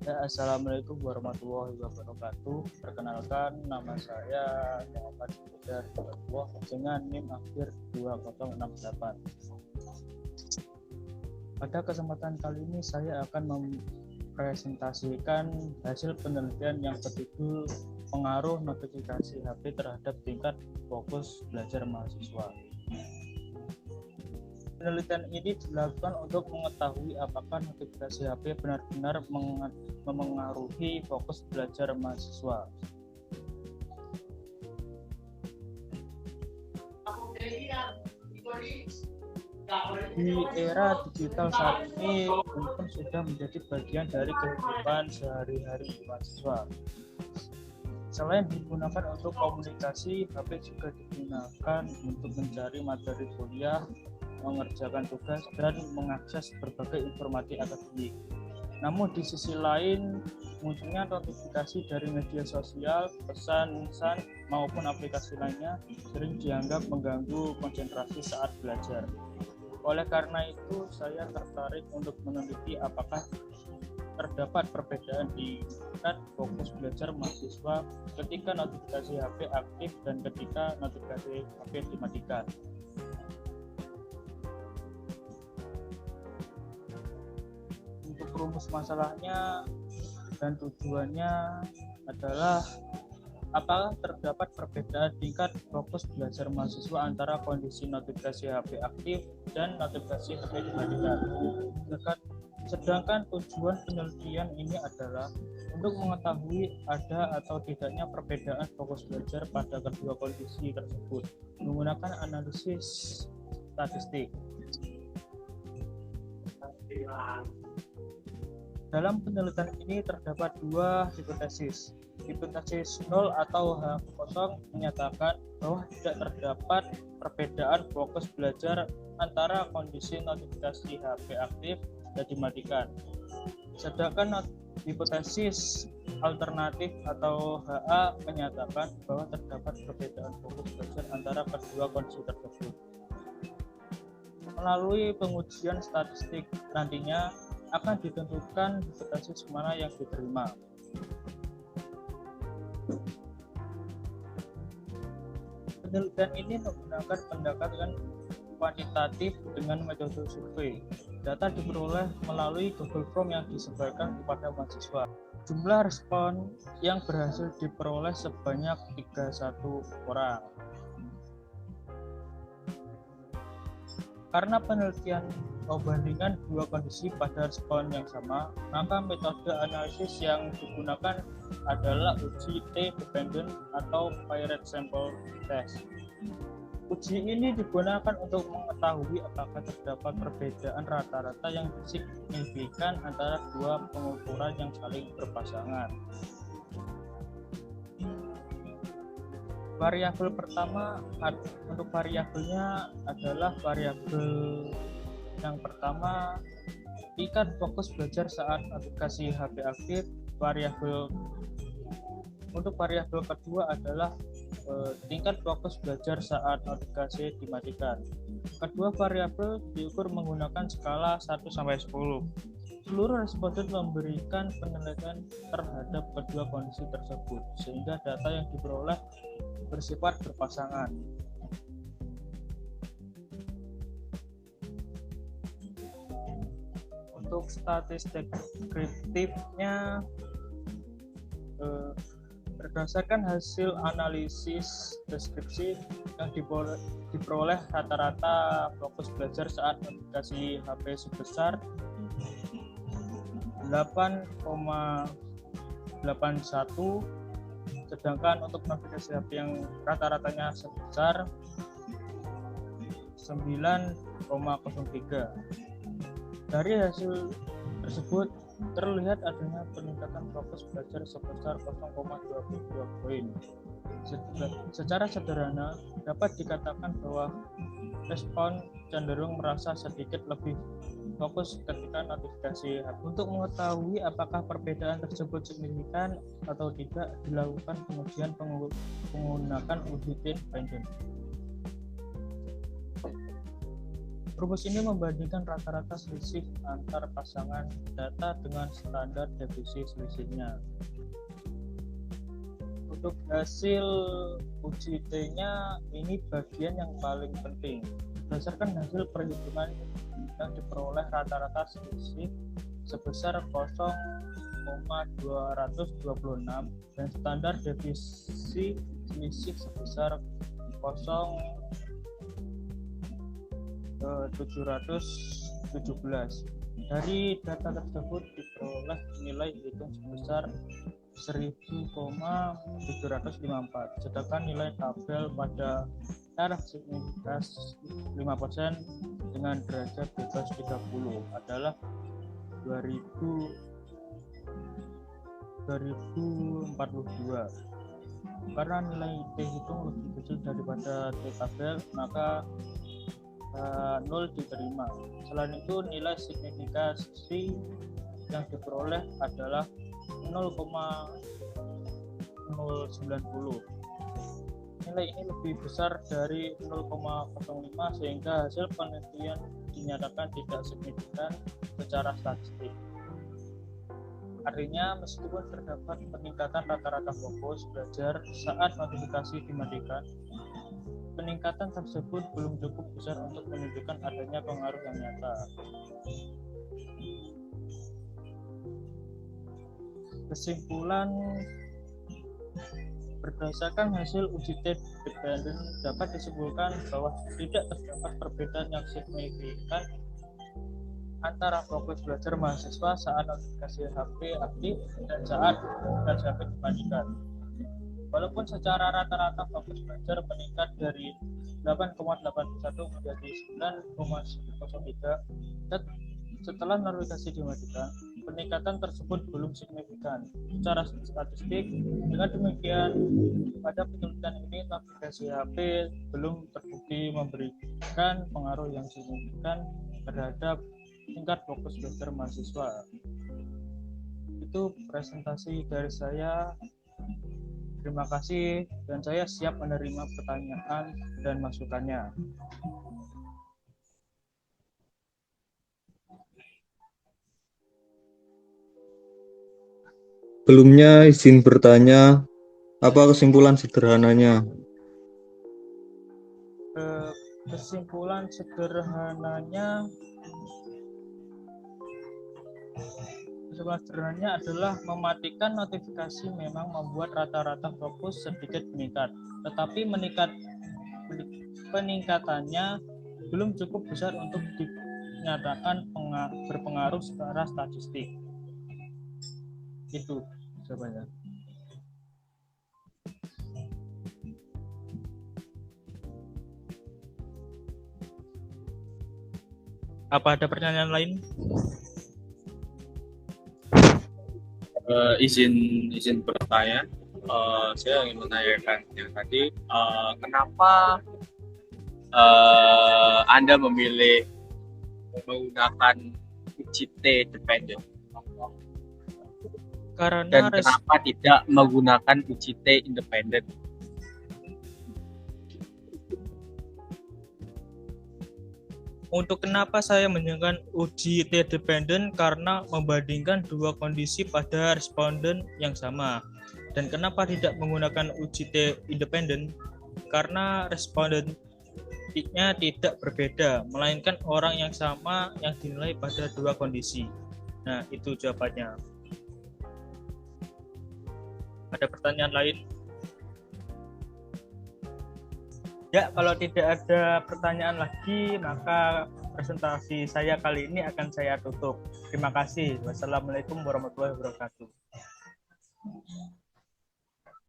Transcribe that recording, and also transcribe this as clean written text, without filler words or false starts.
Assalamualaikum warahmatullahi wabarakatuh. Perkenalkan, nama saya Muhammad Hidayat dengan NIM akhir 2068. Pada kesempatan kali ini saya akan mempresentasikan hasil penelitian yang berjudul pengaruh notifikasi HP terhadap tingkat fokus belajar mahasiswa. Penelitian ini dilakukan untuk mengetahui apakah notifikasi HP benar-benar memengaruhi fokus belajar mahasiswa. Di era digital saat ini, handphone sudah menjadi bagian dari kehidupan sehari-hari mahasiswa. Selain digunakan untuk komunikasi, HP juga digunakan untuk mencari materi kuliah, mengerjakan tugas, dan mengakses berbagai informasi akademik. Namun di sisi lain, munculnya notifikasi dari media sosial, pesan-pesan, maupun aplikasi lainnya sering dianggap mengganggu konsentrasi saat belajar. Oleh karena itu, saya tertarik untuk meneliti apakah terdapat perbedaan di tingkat fokus belajar mahasiswa ketika notifikasi HP aktif dan ketika notifikasi HP dimatikan. Untuk rumus masalahnya dan tujuannya adalah apakah terdapat perbedaan tingkat fokus belajar mahasiswa antara kondisi notifikasi HP aktif dan notifikasi HP dimatikan. Sedangkan tujuan penelitian ini adalah untuk mengetahui ada atau tidaknya perbedaan fokus belajar pada kedua kondisi tersebut menggunakan analisis statistik. Dalam penelitian ini terdapat dua hipotesis. Hipotesis 0 atau H0 menyatakan bahwa tidak terdapat perbedaan fokus belajar antara kondisi notifikasi HP aktif dan dimatikan. Sedangkan hipotesis alternatif atau HA menyatakan bahwa terdapat perbedaan fokus belajar antara kedua kondisi tersebut. Melalui pengujian statistik nantinya akan ditentukan hipotesis mana yang diterima. Penelitian ini menggunakan pendekatan kuantitatif dengan metode survei. Data diperoleh melalui Google Form yang disebarkan kepada mahasiswa. Jumlah respon yang berhasil diperoleh sebanyak 31 orang. Karena penelitian membandingkan dua kondisi pada respon yang sama, maka metode analisis yang digunakan adalah uji T-dependent atau Paired Sample Test. Uji ini digunakan untuk mengetahui apakah terdapat perbedaan rata-rata yang signifikan antara dua pengukuran yang saling berpasangan. Variabel pertama untuk variabelnya adalah variabel yang pertama tingkat fokus belajar saat notifikasi HP aktif. Untuk variabel kedua adalah tingkat fokus belajar saat notifikasi dimatikan. Kedua variabel diukur menggunakan skala 1 sampai 10. Seluruh responden memberikan penilaian terhadap kedua kondisi tersebut, sehingga data yang diperoleh bersifat berpasangan. Untuk statistik deskriptifnya, berdasarkan hasil analisis deskripsi yang diperoleh rata-rata fokus belajar saat notifikasi HP sebesar 8,81, sedangkan untuk notifikasi HP yang rata-ratanya sebesar 9,03. Dari hasil tersebut terlihat adanya peningkatan fokus belajar sebesar 0,22 poin. Secara sederhana dapat dikatakan bahwa respon cenderung merasa sedikit lebih fokus ketika notifikasi HP. Untuk mengetahui apakah perbedaan tersebut signifikan atau tidak, dilakukan pengujian menggunakan uji T-dependent. Rumus ini membandingkan rata-rata selisih antar pasangan data dengan standar deviasi selisihnya. Untuk hasil uji T-nya, ini bagian yang paling penting. Berdasarkan hasil perhitungan yang diperoleh rata-rata selisih sebesar 0,226 dan standar deviasi selisih sebesar 0,717. Dari data tersebut diperoleh nilai hitung sebesar 1000,754, sedangkan nilai tabel pada taraf signifikas 5% dengan derajat bebas 30 adalah 2042. Karena nilai T hitung lebih kecil daripada T tabel, maka 0 diterima. Selain itu, nilai signifikasi yang diperoleh adalah 0,090. Nilai ini lebih besar dari 0,05 sehingga hasil penelitian dinyatakan tidak signifikan secara statistik. Artinya, meskipun terdapat peningkatan rata-rata fokus belajar saat notifikasi dimatikan, peningkatan tersebut belum cukup besar untuk menunjukkan adanya pengaruh yang nyata. Kesimpulan, berdasarkan hasil uji T dependent dapat disimpulkan bahwa tidak terdapat perbedaan yang signifikan antara fokus belajar mahasiswa saat notifikasi HP aktif dan saat notifikasi HP dimatikan. Walaupun secara rata-rata fokus belajar meningkat dari 8,81 menjadi 9,03 setelah notifikasi dimatikan, peningkatan tersebut belum signifikan secara statistik. Dengan demikian, pada penelitian ini notifikasi HP belum terbukti memberikan pengaruh yang signifikan terhadap tingkat fokus belajar mahasiswa. Itu presentasi dari saya. Terima kasih dan saya siap menerima pertanyaan dan masukannya. Sebelumnya izin bertanya, apa kesimpulan sederhananya? Kesimpulan sederhananya adalah mematikan notifikasi memang membuat rata-rata fokus sedikit meningkat, tetapi peningkatannya belum cukup besar untuk dinyatakan berpengaruh secara statistik. Itu jawabannya. Apa ada pertanyaan lain? Izin bertanya, saya ingin menanyakan yang tadi, kenapa Anda memilih menggunakan uji T dependent dan kenapa tidak menggunakan uji T independent? Untuk kenapa saya menggunakan uji T dependent, karena membandingkan dua kondisi pada responden yang sama. Dan kenapa tidak menggunakan uji T independent? Karena respondennya tidak berbeda, melainkan orang yang sama yang dinilai pada dua kondisi. Nah, itu jawabannya. Ada pertanyaan lain? Ya, kalau tidak ada pertanyaan lagi, maka presentasi saya kali ini akan saya tutup. Terima kasih. Wassalamualaikum warahmatullahi wabarakatuh.